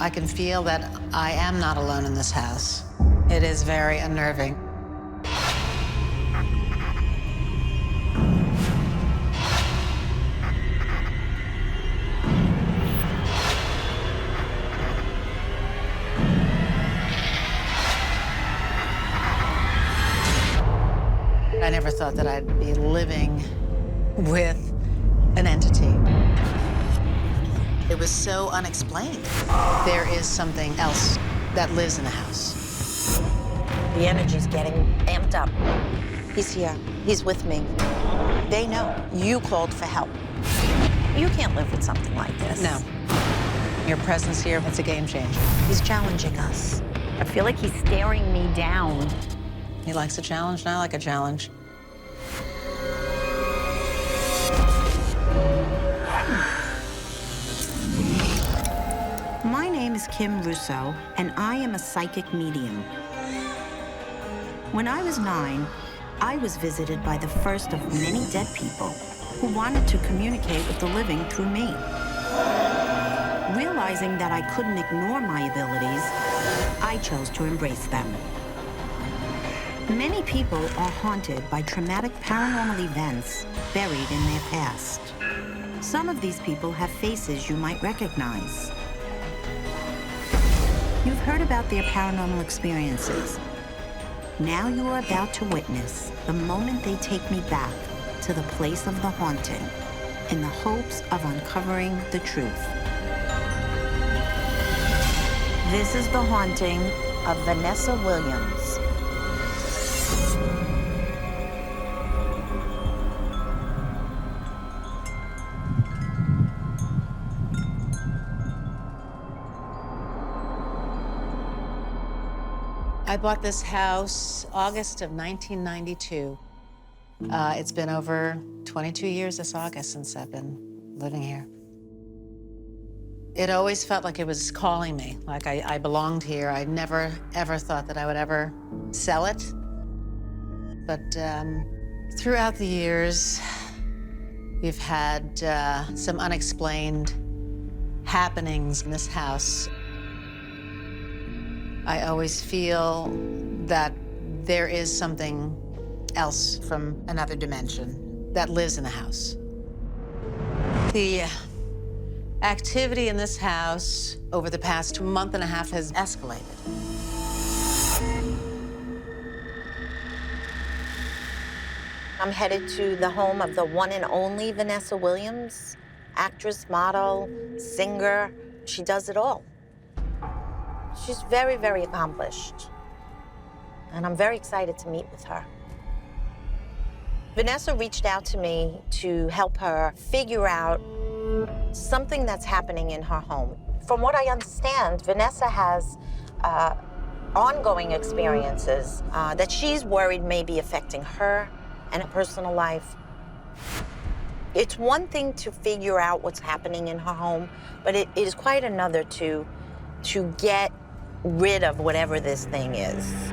I can feel that I am not alone in this house. It is very unnerving. I never thought that I'd be living with an entity. It was so unexplained. There is something else that lives in the house. The energy's getting amped up. He's here. He's with me. They know you called for help. You can't live with something like this. No. Your presence here, it's a game changer. He's challenging us. I feel like he's staring me down. He likes a challenge, and I like a challenge. My name is Kim Russo, and I am a psychic medium. When I was 9, I was visited by the first of many dead people who wanted to communicate with the living through me. Realizing that I couldn't ignore my abilities, I chose to embrace them. Many people are haunted by traumatic paranormal events buried in their past. Some of these people have faces you might recognize. You've heard about their paranormal experiences. Now you are about to witness the moment they take me back to the place of the haunting in the hopes of uncovering the truth. This is the haunting of Vanessa Williams. I bought this house August of 1992. It's been over 22 years this August since I've been living here. It always felt like it was calling me, like I belonged here. I never, ever thought that I would ever sell it. But throughout the years, we've had some unexplained happenings in this house. I always feel that there is something else from another dimension that lives in the house. The activity in this house over the past month and a half has escalated. I'm headed to the home of the one and only Vanessa Williams, actress, model, singer. She does it all. She's very, very accomplished. And I'm very excited to meet with her. Vanessa reached out to me to help her figure out something that's happening in her home. From what I understand, Vanessa has ongoing experiences that she's worried may be affecting her and her personal life. It's one thing to figure out what's happening in her home, but it is quite another to get rid of whatever this thing is.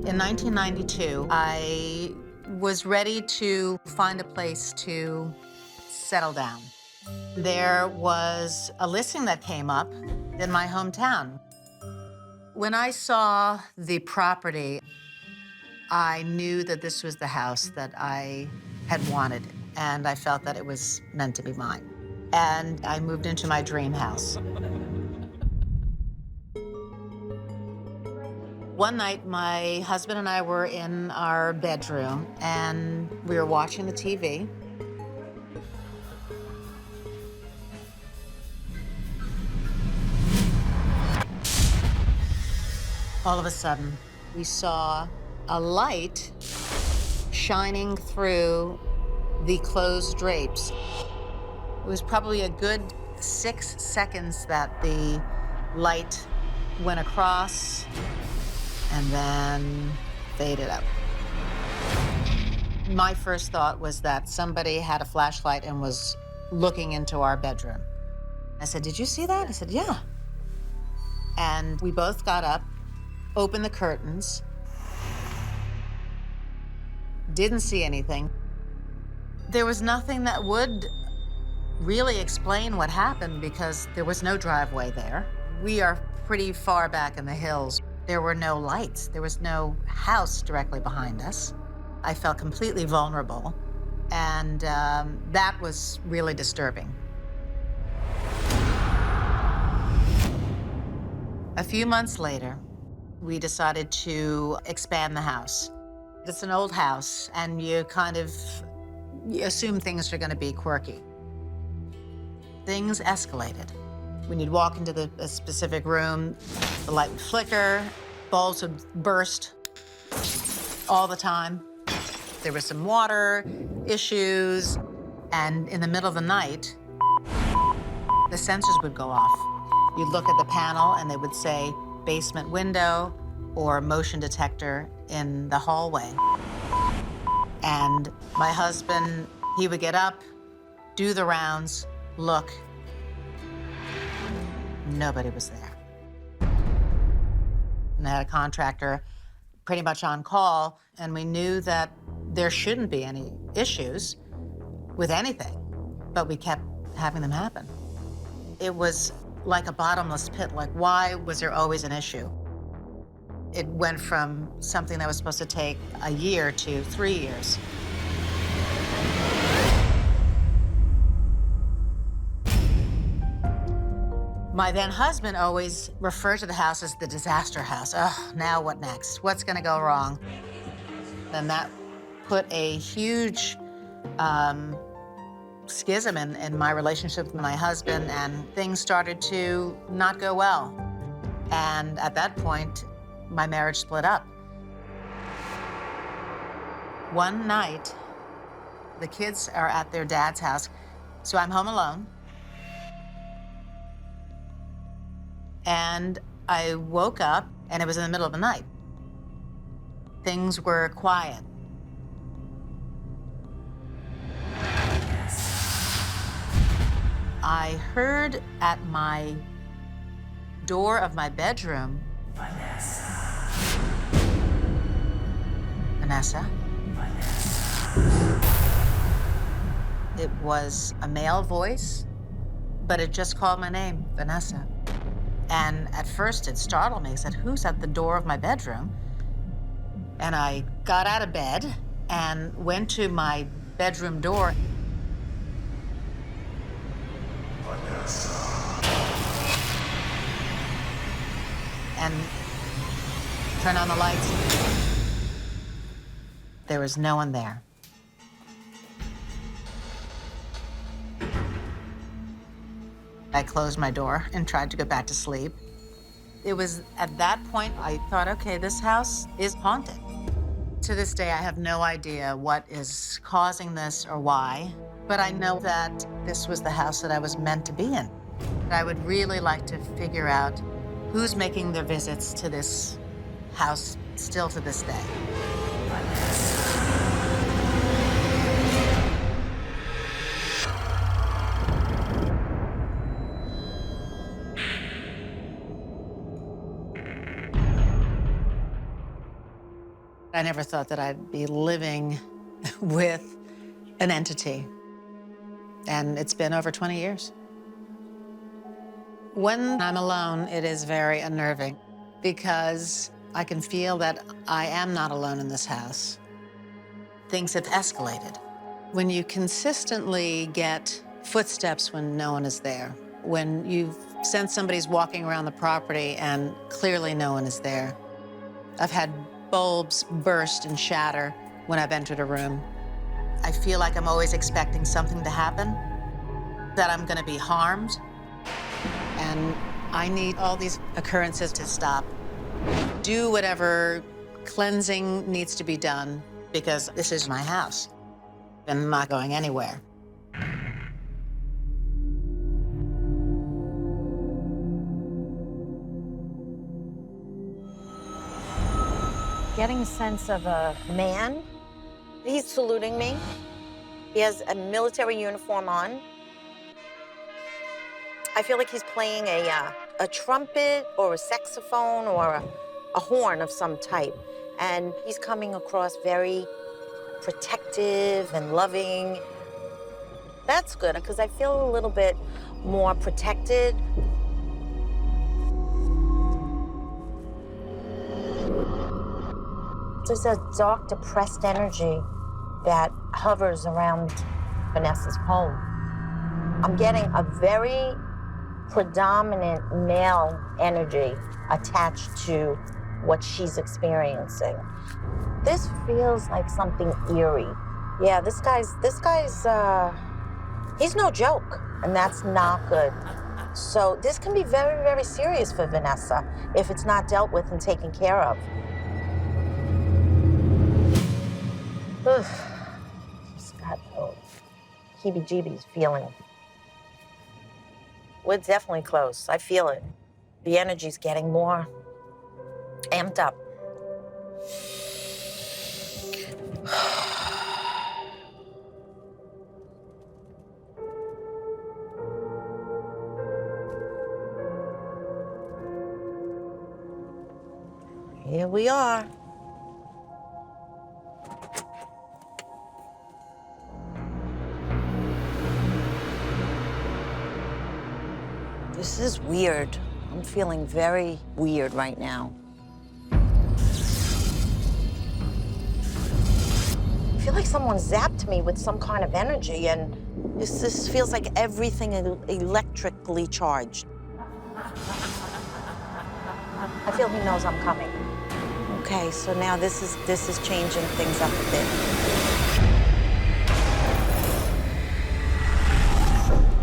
In 1992, I was ready to find a place to settle down. There was a listing that came up in my hometown. When I saw the property, I knew that this was the house that I had wanted, and I felt that it was meant to be mine. And I moved into my dream house. One night, my husband and I were in our bedroom, and we were watching the TV. All of a sudden, we saw a light shining through the closed drapes. It was probably a good 6 seconds that the light went across and then faded out. My first thought was that somebody had a flashlight and was looking into our bedroom. I said, "Did you see that?" I said, "Yeah." And we both got up, opened the curtains, didn't see anything. There was nothing that would really explain what happened because there was no driveway there. We are pretty far back in the hills. There were no lights. There was no house directly behind us. I felt completely vulnerable, and that was really disturbing. A few months later, we decided to expand the house. It's an old house, and you assume things are gonna be quirky. Things escalated. When you'd walk into a specific room, the light would flicker, bulbs would burst all the time. There was some water issues, and in the middle of the night, the sensors would go off. You'd look at the panel and they would say basement window or motion detector in the hallway. And my husband, he would get up, do the rounds, look. Nobody was there. And I had a contractor pretty much on call, and we knew that there shouldn't be any issues with anything, but we kept having them happen. It was like a bottomless pit. Like, why was there always an issue? It went from something that was supposed to take a year to 3 years. My then husband always referred to the house as the disaster house. Ugh, now what next? What's gonna go wrong? And that put a huge schism in my relationship with my husband, and things started to not go well. And at that point, my marriage split up. One night, the kids are at their dad's house, so I'm home alone. And I woke up, and it was in the middle of the night. Things were quiet. I heard at my door of my bedroom, Vanessa. Vanessa? Vanessa. It was a male voice, but it just called my name, Vanessa. And at first it startled me. I said, who's at the door of my bedroom? And I got out of bed and went to my bedroom door. And turned on the lights. There was no one there. I closed my door and tried to go back to sleep. It was at that point I thought, okay, this house is haunted. To this day, I have no idea what is causing this or why, but I know that this was the house that I was meant to be in. I would really like to figure out who's making their visits to this house still to this day. I never thought that I'd be living with an entity, and it's been over 20 years. When I'm alone, it is very unnerving because I can feel that I am not alone in this house. Things have escalated. When you consistently get footsteps when no one is there, when you sense somebody's walking around the property and clearly no one is there. I've had bulbs burst and shatter when I've entered a room. I feel like I'm always expecting something to happen, that I'm gonna be harmed, and I need all these occurrences to stop. Do whatever cleansing needs to be done, because this is my house, and I'm not going anywhere. Getting a sense of a man. He's saluting me. He has a military uniform on. I feel like he's playing a a trumpet or a saxophone or a horn of some type. And he's coming across very protective and loving. That's good, because I feel a little bit more protected. There's a dark, depressed energy that hovers around Vanessa's home. I'm getting a very predominant male energy attached to what she's experiencing. This feels like something eerie. Yeah, this guy's, he's no joke, and that's not good. So this can be very, very serious for Vanessa if it's not dealt with and taken care of. Ugh. Just got those heebie-jeebies feeling. We're definitely close. I feel it. The energy's getting more amped up. Here we are. This is weird. I'm feeling very weird right now. I feel like someone zapped me with some kind of energy, and this feels like everything is electrically charged. I feel he knows I'm coming. Okay, so now this is changing things up a bit.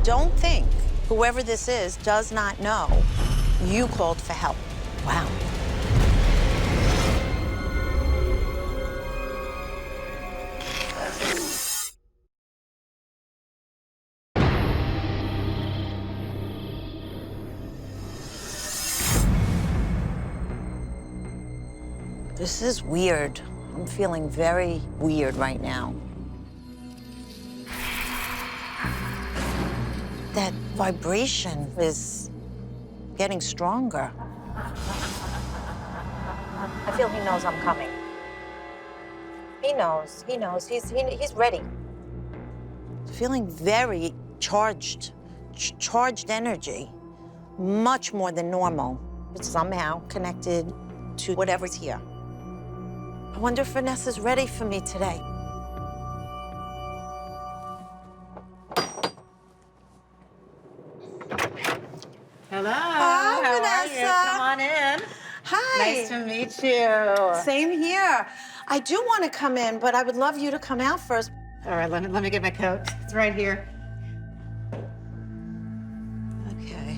Don't think whoever this is does not know you called for help. Wow. This is weird. I'm feeling very weird right now. That vibration is getting stronger. I feel he knows I'm coming. He knows, he's ready. Feeling very charged energy, much more than normal. It's somehow connected to whatever's here. I wonder if Vanessa's ready for me today. Hello. Hi, How Vanessa. Are you? Come on in. Hi. Nice to meet you. Same here. I do want to come in, but I would love you to come out first. All right, let me get my coat. It's right here. Okay.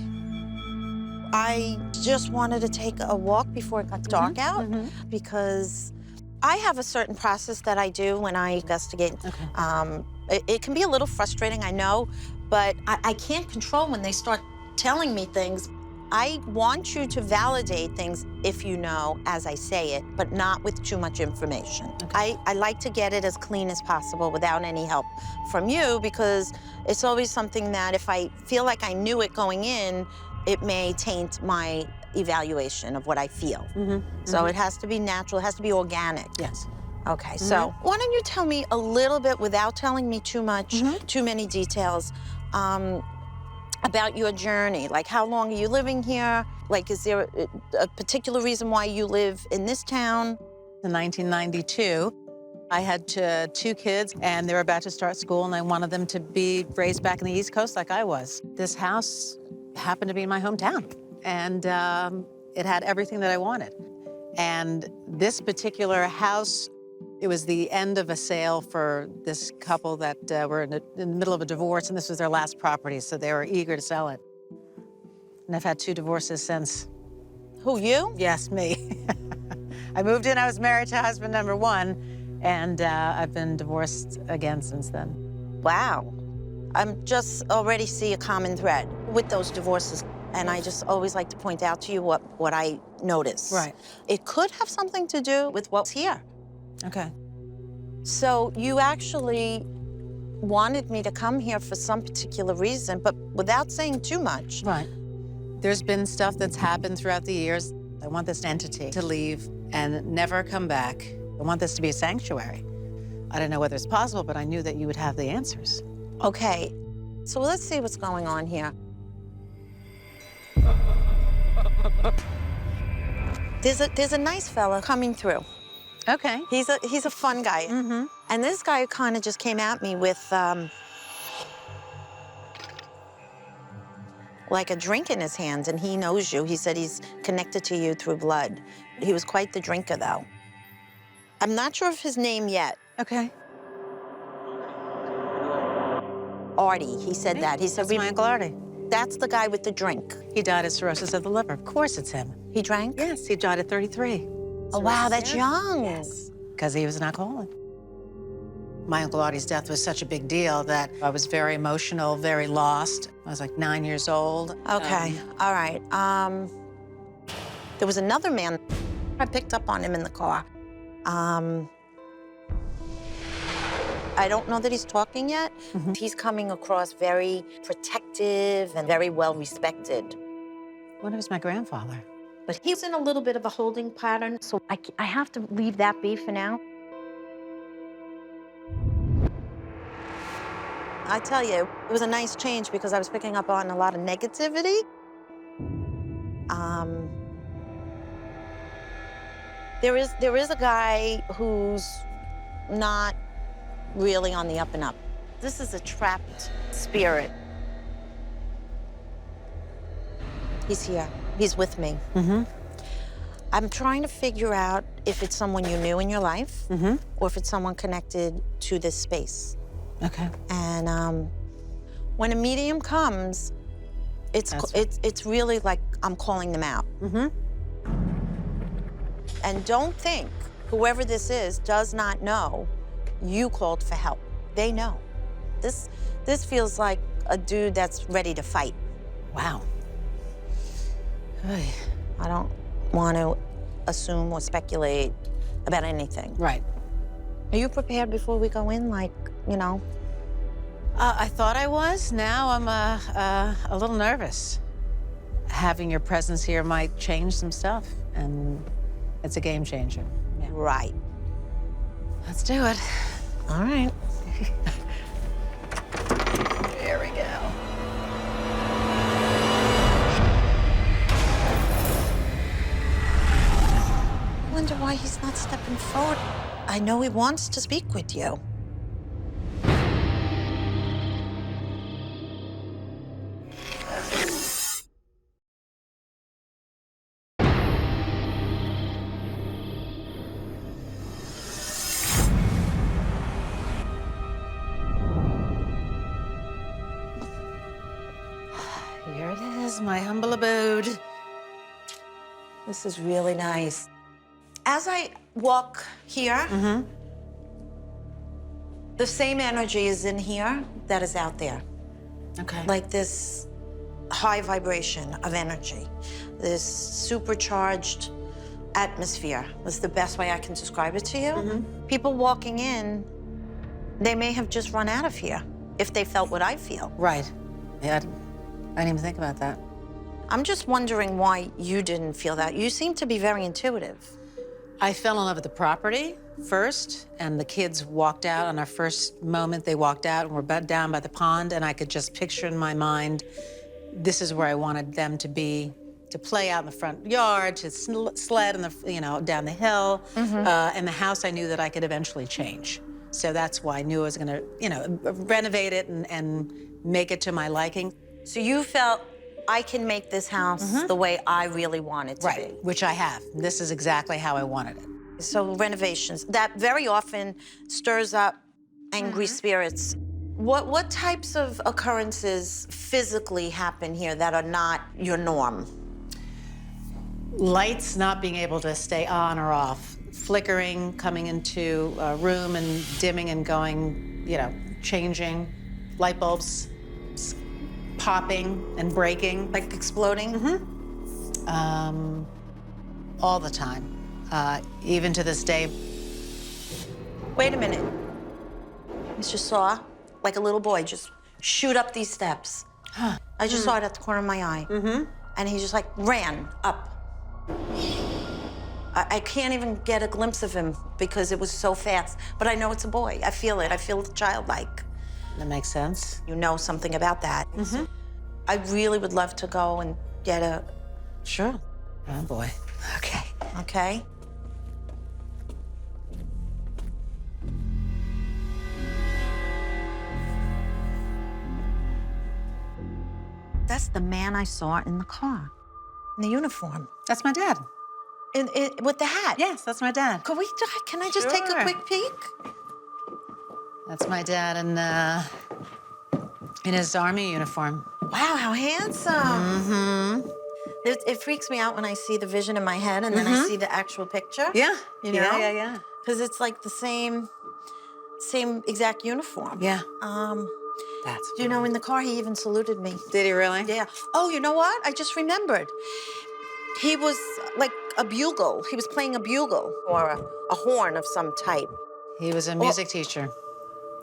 I just wanted to take a walk before it got dark out because I have a certain process that I do when I investigate. Okay. It can be a little frustrating, I know, but I can't control when they start telling me things. I want you to validate things if you know as I say it, but not with too much information. Okay. I like to get it as clean as possible without any help from you, because it's always something that if I feel like I knew it going in, it may taint my evaluation of what I feel. So it has to be natural, it has to be organic. Yes. Okay, so why don't you tell me a little bit, without telling me too much, too many details, about your journey. Like, how long are you living here? Like, is there a particular reason why you live in this town? In 1992, I had two kids, and they were about to start school, and I wanted them to be raised back in the East Coast like I was. This house happened to be in my hometown, and it had everything that I wanted. And this particular house, it was the end of a sale for this couple that were in the middle of a divorce, and this was their last property, so they were eager to sell it. And I've had 2 divorces since. Who, you? Yes, me. I moved in, I was married to husband number 1, and I've been divorced again since then. Wow. I'm just already see a common thread with those divorces, and I just always like to point out to you what I notice. Right. It could have something to do with what's here. Okay. So you actually wanted me to come here for some particular reason, but without saying too much. Right. There's been stuff that's happened throughout the years. I want this entity to leave and never come back. I want this to be a sanctuary. I don't know whether it's possible, but I knew that you would have the answers. Okay, so let's see what's going on here. There's a nice fella coming through. Okay. He's a fun guy. Mm-hmm. And this guy kind of just came at me with like a drink in his hands, and he knows you. He said he's connected to you through blood. He was quite the drinker, though. I'm not sure of his name yet. Okay. Artie, he said that. He said, That's my Uncle Artie. that's the guy with the drink. He died of cirrhosis of the liver. Of course it's him. He drank? Yes, he died at 33. Oh, wow, that's young. Yes, because he was an alcoholic. My Uncle Artie's death was such a big deal that I was very emotional, very lost. I was like 9 years old. Okay, all right. There was another man. I picked up on him in the car. I don't know that he's talking yet. Mm-hmm. He's coming across very protective and very well respected. When was my grandfather? But he's in a little bit of a holding pattern, so I have to leave that be for now. I tell you, it was a nice change because I was picking up on a lot of negativity. There is a guy who's not really on the up and up. This is a trapped spirit. He's here. He's with me. Mm-hmm. I'm trying to figure out if it's someone you knew in your life Mm-hmm. or if it's someone connected to this space. Okay. And when a medium comes, That's it's really like I'm calling them out. Mm-hmm. And don't think whoever this is does not know you called for help. They know. This feels like a dude that's ready to fight. Wow. Oy. I don't want to assume or speculate about anything. Right. Are you prepared before we go in? Like, you know? I thought I was. Now I'm a little nervous. Having your presence here might change some stuff, and it's a game changer. Yeah. Right. Let's do it. All right. There we go. I wonder why he's not stepping forward. I know he wants to speak with you. Here it is, my humble abode. This is really nice. As I walk here, the same energy is in here that is out there. Okay. Like this high vibration of energy, this supercharged atmosphere. That's the best way I can describe it to you. People walking in, they may have just run out of here if they felt what I feel. Right. Yeah, I didn't even think about that. I'm just wondering why you didn't feel that. You seem to be very intuitive. I fell in love with the property first, and the kids walked out on our first moment. They walked out and were down by the pond, and I could just picture in my mind, this is where I wanted them to be, to play out in the front yard, to sled in the, down the hill, and the house I knew that I could eventually change. So that's why I knew I was gonna, renovate it and make it to my liking. So you felt, I can make this house the way I really want it to be. Which I have. This is exactly how I wanted it. So renovations, that very often stirs up angry spirits. What types of occurrences physically happen here that are not your norm? Lights not being able to stay on or off, flickering, coming into a room and dimming and going, changing, light bulbs popping and breaking. Like exploding? All the time. Even to this day. Wait a minute. I just saw, like a little boy, just shoot up these steps. I just saw it at the corner of my eye. And he just like ran up. I can't even get a glimpse of him because it was so fast. But I know it's a boy. I feel it. I feel childlike. That makes sense. You know something about that. Mm-hmm. I really would love to go and get a... Sure. Oh, boy. Okay. Okay? That's the man I saw in the car, in the uniform. That's my dad. With the hat? Yes, that's my dad. Can I just take a quick peek? That's my dad in his army uniform. Wow, how handsome. Mm-hmm. It freaks me out when I see the vision in my head and then I see the actual picture. Yeah. You know? Yeah. Because it's like the same exact uniform. Yeah. Do you know, in the car, he even saluted me. Did he really? Yeah. Oh, you know what? I just remembered. He was like a bugle. He was playing a bugle or a horn of some type. He was a music teacher,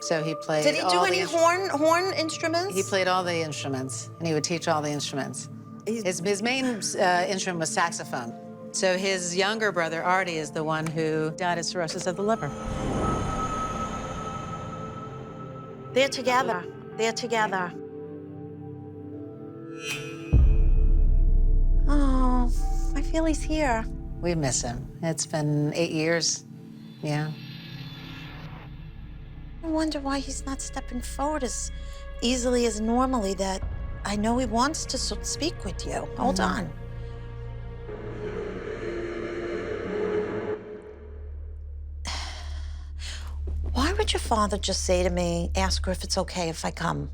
so he played. Did he do any horn instruments? He played all the instruments, and he would teach all the instruments. His main instrument was saxophone. So his younger brother, Artie, is the one who died of cirrhosis of the liver. They're together. They're together. Oh, I feel he's here. We miss him. It's been 8 years. Yeah. I wonder why he's not stepping forward as easily as normally. That I know he wants to speak with you. Hold on. Why would your father just say to me, ask her if it's okay if I come?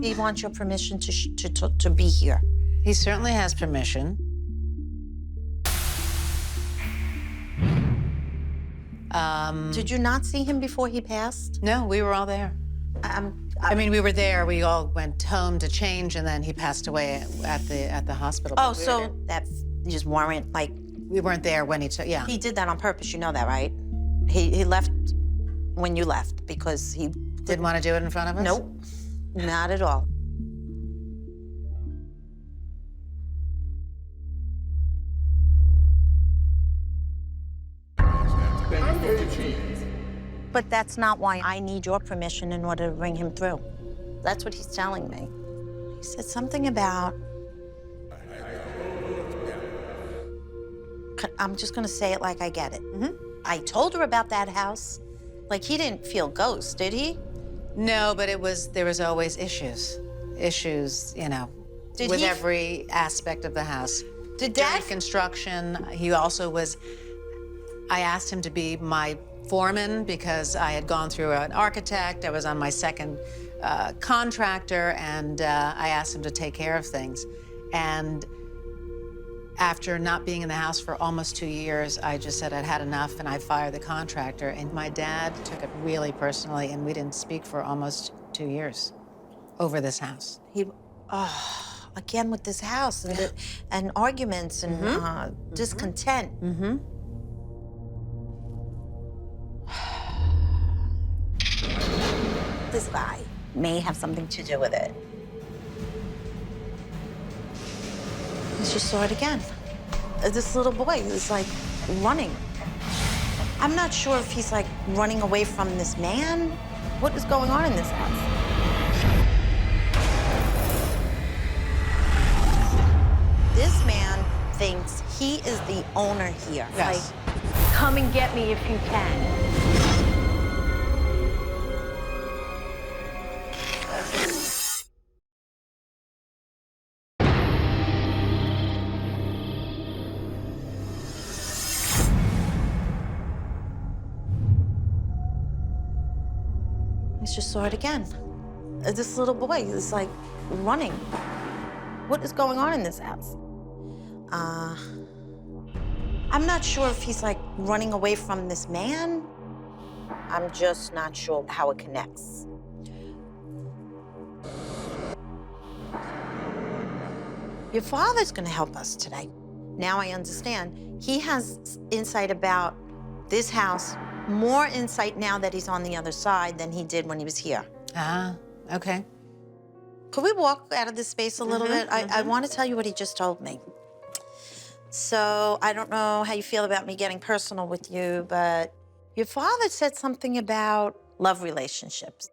He wants your permission to be here. He certainly has permission. Did you not see him before he passed? No, we were all there. I mean, we were there. We all went home to change, and then he passed away at the hospital. Oh, so that you just weren't like... We weren't there when he took, yeah. He did that on purpose, you know that, right? He left when you left because he... Didn't want to do it in front of us? Nope, not at all. But that's not why I need your permission in order to bring him through. That's what he's telling me. He said something about... I'm just gonna say it like I get it. I told her about that house. Like, he didn't feel ghosts, did he? No, but there was always issues. Issues, you know, with every aspect of the house. Did During Dad... construction, he also was... I asked him to be my foreman because I had gone through an architect. I was on my second contractor, and I asked him to take care of things. And after not being in the house for almost 2 years, I just said I'd had enough, and I fired the contractor. And my dad took it really personally, and we didn't speak for almost 2 years over this house. Again with this house and arguments and discontent. This guy may have something to do with it. I just saw it again. This little boy is like running. I'm not sure if he's like running away from this man. What is going on in this house? This man thinks he is the owner here. Yes. Like, come and get me if you can. I just saw it again. This little boy is like running. What is going on in this house? I'm not sure if he's like running away from this man. I'm just not sure how it connects. Your father's gonna help us today. Now I understand. He has insight about this house, more insight now that he's on the other side than he did when he was here. Ah, okay. Could we walk out of this space a little bit? I want to tell you what he just told me. So I don't know how you feel about me getting personal with you, but your father said something about love relationships.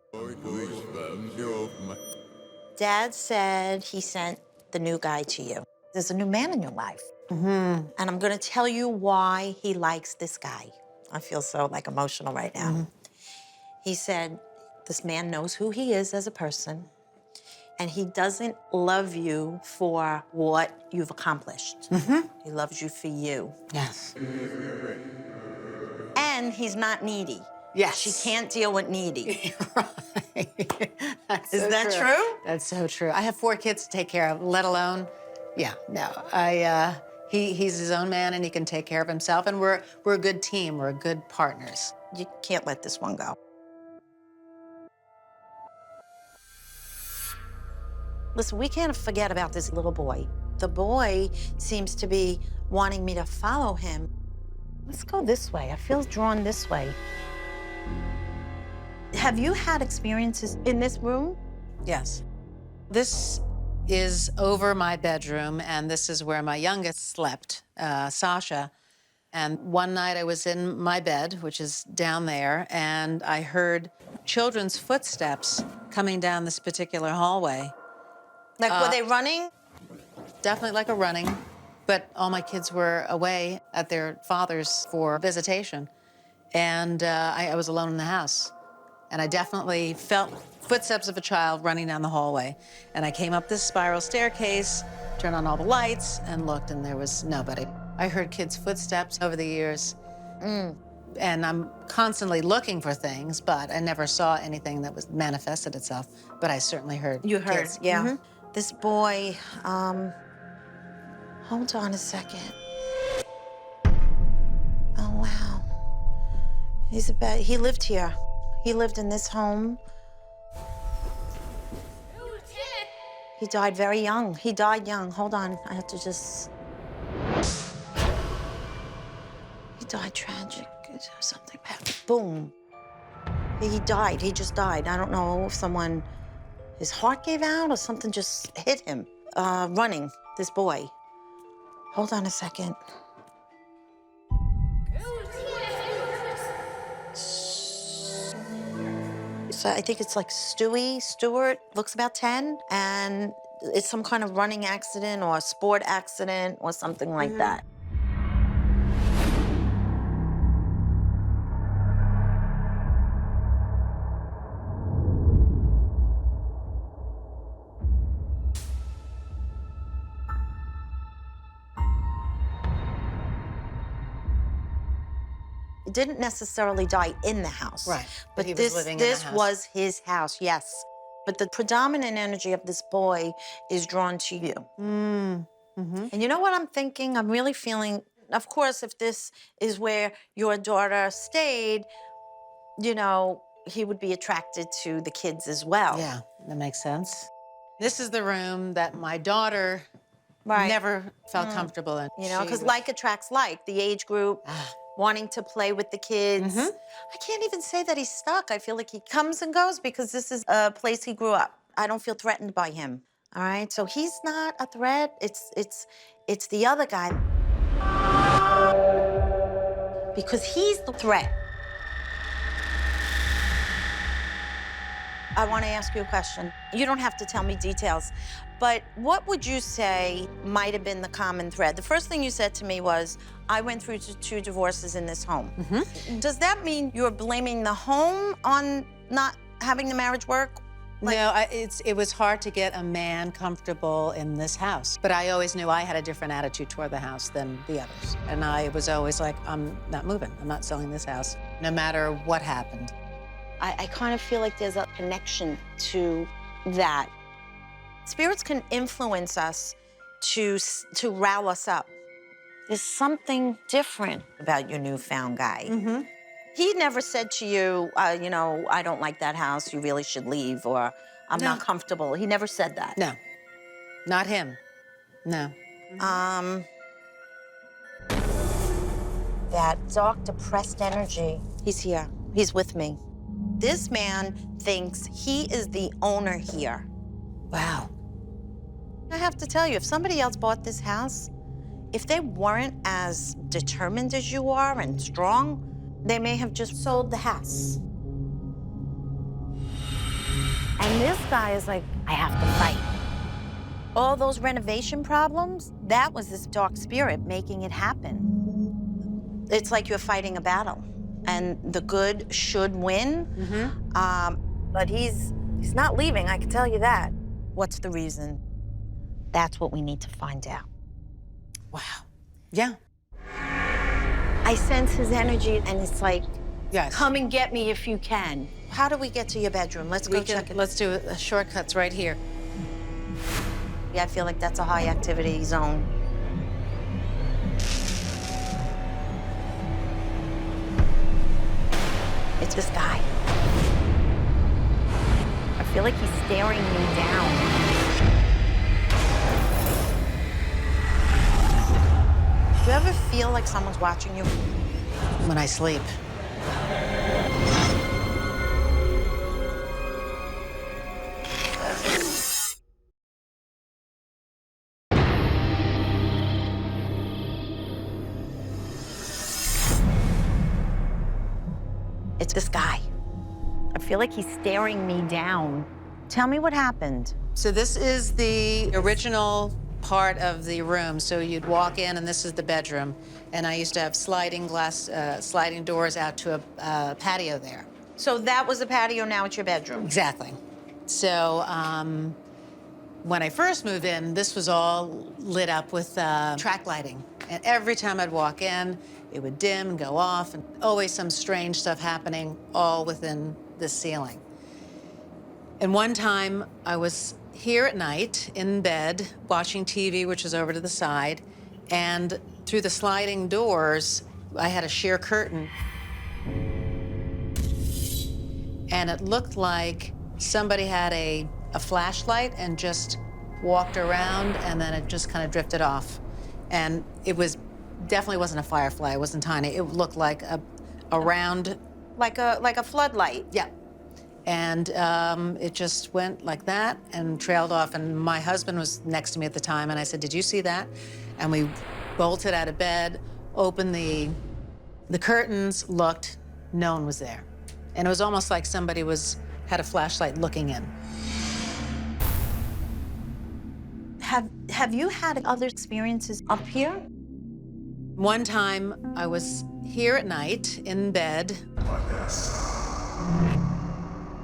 Dad said he sent the new guy to you. There's a new man in your life. And I'm gonna tell you why he likes this guy. I feel so like emotional right now. He said, this man knows who he is as a person, and he doesn't love you for what you've accomplished. He loves you for you. Yes. And he's not needy. Yes. She can't deal with needy. Right. That's Is so that true? That's so true. I have 4 kids to take care of, let alone, no. He's his own man and he can take care of himself, and we're a good team. We're good partners. You can't let this one go. Listen, we can't forget about this little boy. The boy seems to be wanting me to follow him. Let's go this way. I feel drawn this way. Have you had experiences in this room? Yes. This is over my bedroom, and this is where my youngest slept, Sasha. And one night I was in my bed, which is down there, and I heard children's footsteps coming down this particular hallway. Like, were they running? Definitely like a running, but all my kids were away at their father's for visitation. And I was alone in the house. And I definitely felt footsteps of a child running down the hallway. And I came up this spiral staircase, turned on all the lights, and looked, and there was nobody. I heard kids' footsteps over the years. And I'm constantly looking for things, but I never saw anything that was manifested itself. But I certainly heard You heard, kids. yeah. This boy, hold on a second. Oh, wow. He lived here. He lived in this home. He died very young. He died young. Hold on, I have to just... He died tragic, something bad. Boom. He died, he just died. I don't know if his heart gave out or something just hit him. Running, this boy. Hold on a second. So I think it's like Stewart, looks about 10, and it's some kind of running accident or a sport accident or something like that. Didn't necessarily die in the house. Right, But he was living in the this house. was his house, yes. But the predominant energy of this boy is drawn to you. And you know what I'm thinking? I'm really feeling, of course, if this is where your daughter stayed, you know, he would be attracted to the kids as well. Yeah, that makes sense. This is the room that my daughter Right. never felt comfortable in. You know, She because was- like attracts like, the age group, wanting to play with the kids. Mhm. I can't even say that he's stuck. I feel like he comes and goes because this is a place he grew up. I don't feel threatened by him, all right? So he's not a threat. It's the other guy. Because he's the threat. I want to ask you a question. You don't have to tell me details, but what would you say might have been the common thread? The first thing you said to me was, I went through 2 divorces in this home. Does that mean you're blaming the home on not having the marriage work? No, it was hard to get a man comfortable in this house. But I always knew I had a different attitude toward the house than the others. And I was always like, I'm not moving. I'm not selling this house, no matter what happened. I kind of feel like there's a connection to that. Spirits can influence us to rile us up. There's something different about your newfound guy. He never said to you, you know, I don't like that house, you really should leave, or I'm not comfortable. He never said that. No, not him. No. That dark, depressed energy, he's here. He's with me. This man thinks he is the owner here, Wow. I have to tell you, if somebody else bought this house, if they weren't as determined as you are and strong, they may have just sold the house. And this guy is like, I have to fight. All those renovation problems, that was this dark spirit making it happen. It's like you're fighting a battle, and the good should win. But he's not leaving, I can tell you that. What's the reason? That's what we need to find out. Wow. Yeah. I sense his energy, and it's like, Yes. come and get me if you can. How do we get to your bedroom? Let's go check it. Let's do shortcuts right here. Yeah, I feel like that's a high activity zone. It's this guy. I feel like he's staring me down. Do you ever feel like someone's watching you? When I sleep. It's this guy. I feel like he's staring me down. Tell me what happened. So this is the original part of the room. So you'd walk in, and this is the bedroom. And I used to have sliding doors out to a patio there. So that was the patio, now it's your bedroom. Exactly. So when I first moved in, this was all lit up with track lighting. And every time I'd walk in, it would dim and go off, and always some strange stuff happening all within the ceiling. And one time, I was here at night in bed watching TV, which was over to the side, and through the sliding doors, I had a sheer curtain. And it looked like somebody had a flashlight and just walked around, and then it just kind of drifted off. And it was definitely wasn't a firefly. It wasn't tiny. It looked like a round, Like a floodlight. yeah. And it just went like that and trailed off. And my husband was next to me at the time, and I said, "Did you see that?" And we bolted out of bed, opened the curtains, looked. No one was there, and it was almost like somebody had a flashlight looking in. Have you had other experiences up here? One time, I was here at night in bed.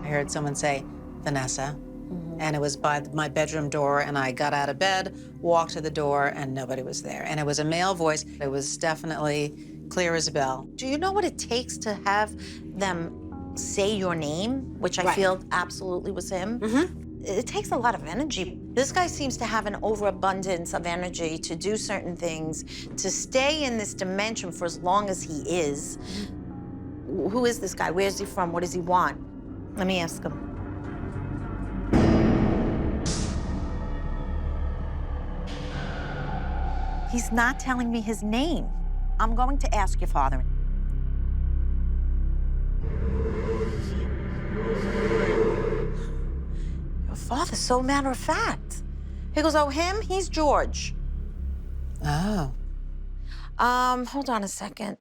I heard someone say, Vanessa, and it was by my bedroom door, and I got out of bed, walked to the door, and nobody was there. And it was a male voice. It was definitely clear as a bell. Do you know what it takes to have them say your name, which I Right. feel absolutely was him? It takes a lot of energy. This guy seems to have an overabundance of energy to do certain things, to stay in this dimension for as long as he is. Who is this guy? Where's he from? What does he want? Let me ask him. He's not telling me his name. I'm going to ask your father. Your father's so matter of fact. He goes, oh, him? He's George. Oh. Hold on a second.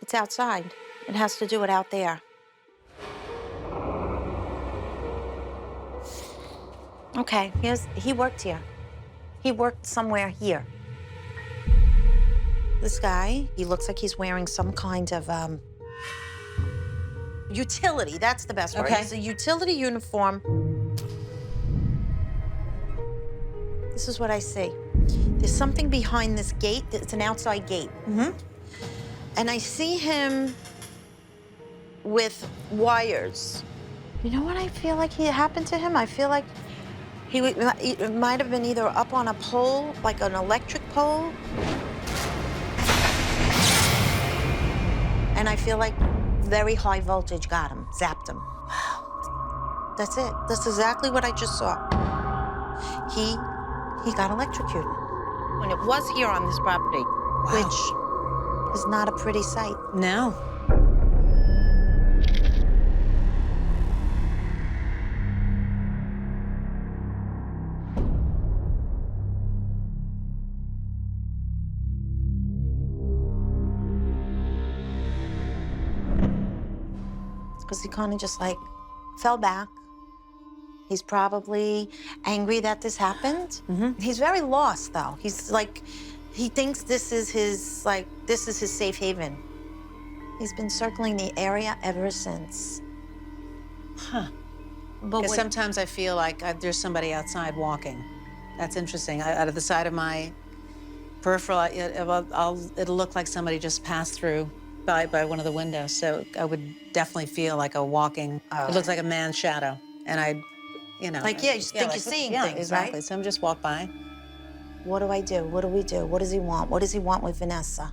It's outside. It has to do it out there. Okay, he worked here. He worked somewhere here. This guy, he looks like he's wearing some kind of, utility, that's the best word. Okay. It's a utility uniform. This is what I see. There's something behind this gate. It's an outside gate. And I see him with wires. You know what I feel like happened to him? I feel like it might have been either up on a pole, like an electric pole. And I feel like very high voltage got him, zapped him. Wow. That's it. That's exactly what I just saw. He got electrocuted. When it was here on this property, which is not a pretty sight. No. Because he kind of just like fell back. He's probably angry that this happened. He's very lost though. He's like, he thinks this is his safe haven. He's been circling the area ever since. Huh. But Because sometimes I feel like there's somebody outside walking. That's interesting. Out of the side of my peripheral, it'll look like somebody just passed through by one of the windows. So I would definitely feel like a walking, it looks like a man's shadow. And I, you know. Like, yeah, you think you're seeing things, exactly. right? So I'm just walk by. What do I do? What do we do? What does he want? What does he want with Vanessa?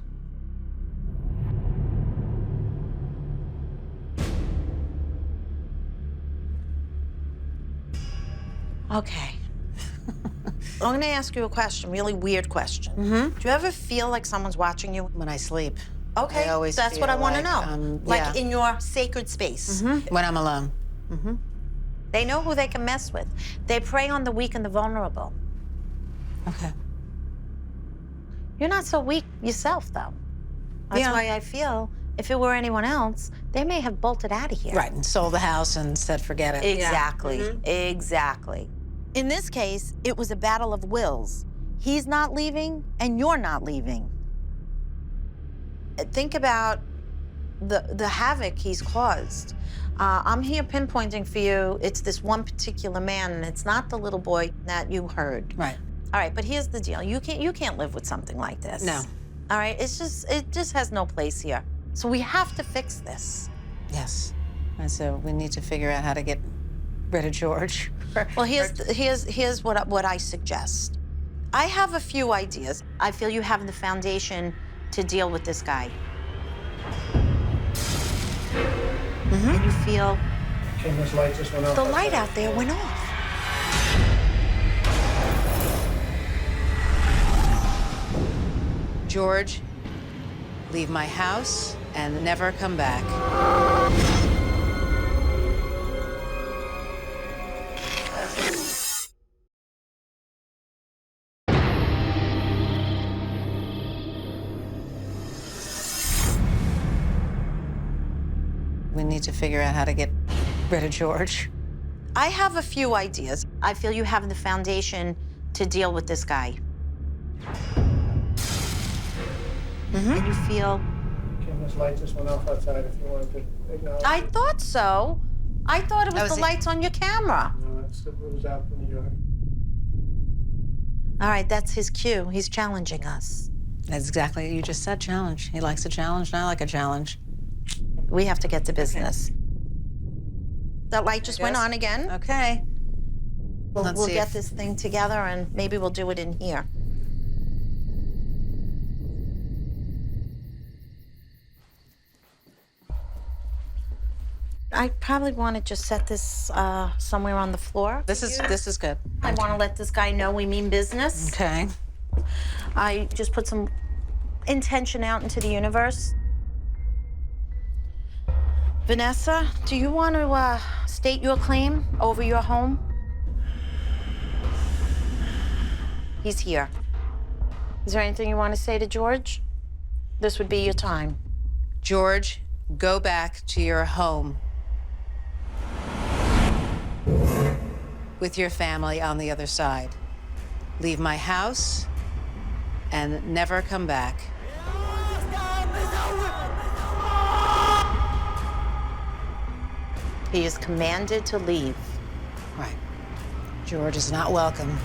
Okay. I'm gonna ask you a question, really weird question. Do you ever feel like someone's watching you? When I sleep. Okay, I always that's what I feel want to like, know. yeah. In your sacred space. When I'm alone. They know who they can mess with. They prey on the weak and the vulnerable. Okay. You're not so weak yourself, though. That's why I feel if it were anyone else, they may have bolted out of here. Right, and sold the house and said, forget it. Exactly, exactly. In this case, it was a battle of wills. He's not leaving, and you're not leaving. Think about the havoc he's caused. I'm here pinpointing for you, it's this one particular man, and it's not the little boy that you heard. Right. All right, but here's the deal. You can't live with something like this. No. All right, it just has no place here. So we have to fix this. Yes. And so we need to figure out how to get rid of George. Well, here's what I suggest. I have a few ideas. I feel you have the foundation to deal with this guy. And you feel Kim, this light just went off. the light out there went off. George, leave my house and never come back. We need to figure out how to get rid of George. I have a few ideas. I feel you have the foundation to deal with this guy. And you feel... Kim, this light just went off outside if you wanted to acknowledge I it. thought so. I thought it was the lights on your camera. No, it was out in the yard. All right, that's his cue. He's challenging us. That's exactly what you just said, challenge. He likes a challenge, and I like a challenge. We have to get to business. That light just went on again. Okay. We'll get this thing together, and maybe we'll do it in here. I probably want to just set this somewhere on the floor. This is good. I want to let this guy know we mean business. Okay. I just put some intention out into the universe. Vanessa, do you want to state your claim over your home? He's here. Is there anything you want to say to George? This would be your time. George, go back to your home with your family on the other side. Leave my house and never come back. He is commanded to leave. Right. George is not welcome.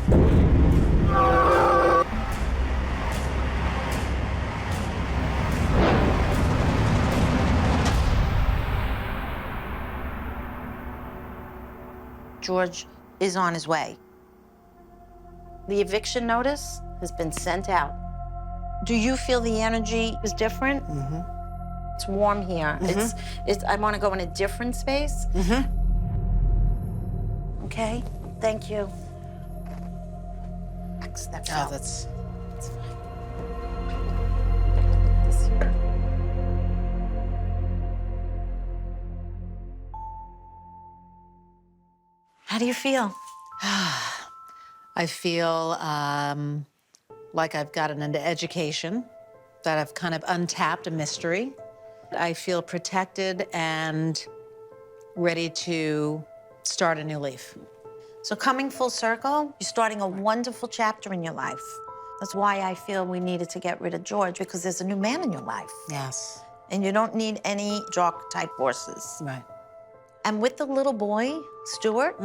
George is on his way. The eviction notice has been sent out. Do you feel the energy is different? It's warm here. I want to go in a different space. Okay, thank you. That Oh, felt. that's... It's fine. This here. How do you feel? I feel like I've gotten into education, that I've kind of untapped a mystery. I feel protected and ready to start a new leaf. So coming full circle, you're starting a wonderful chapter in your life. That's why I feel we needed to get rid of George, because there's a new man in your life. Yes. And you don't need any dark-type forces. Right. And with the little boy, Stuart,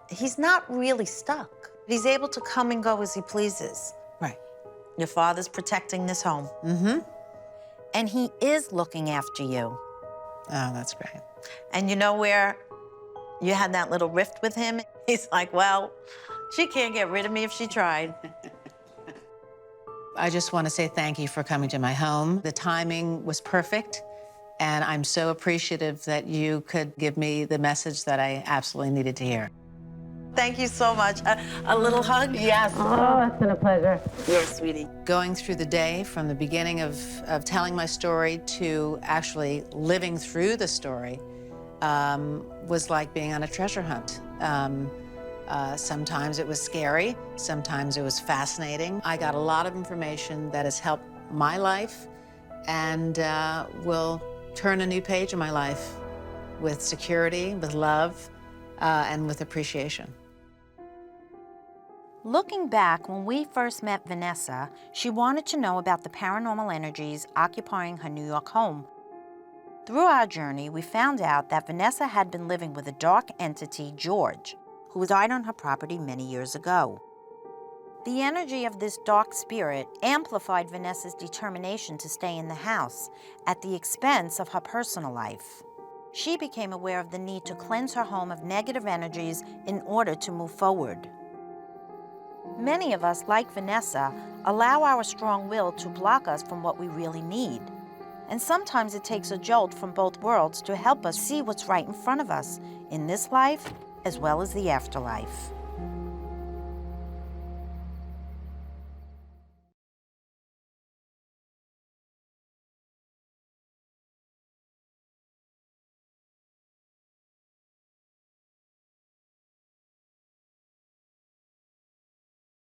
he's not really stuck. He's able to come and go as he pleases. Right. Your father's protecting this home. And he is looking after you. Oh, that's great. And you know where you had that little rift with him? He's like, well, she can't get rid of me if she tried. I just want to say thank you for coming to my home. The timing was perfect, and I'm so appreciative that you could give me the message that I absolutely needed to hear. Thank you so much. A little hug? Yes. Oh, it's been a pleasure. Yes, sweetie. Going through the day, from the beginning of telling my story to actually living through the story, was like being on a treasure hunt. Sometimes it was scary, sometimes it was fascinating. I got a lot of information that has helped my life and will turn a new page in my life with security, with love, and with appreciation. Looking back, when we first met Vanessa, she wanted to know about the paranormal energies occupying her New York home. Through our journey, we found out that Vanessa had been living with a dark entity, George, who died on her property many years ago. The energy of this dark spirit amplified Vanessa's determination to stay in the house at the expense of her personal life. She became aware of the need to cleanse her home of negative energies in order to move forward. Many of us, like Vanessa, allow our strong will to block us from what we really need. And sometimes it takes a jolt from both worlds to help us see what's right in front of us, in this life as well as the afterlife.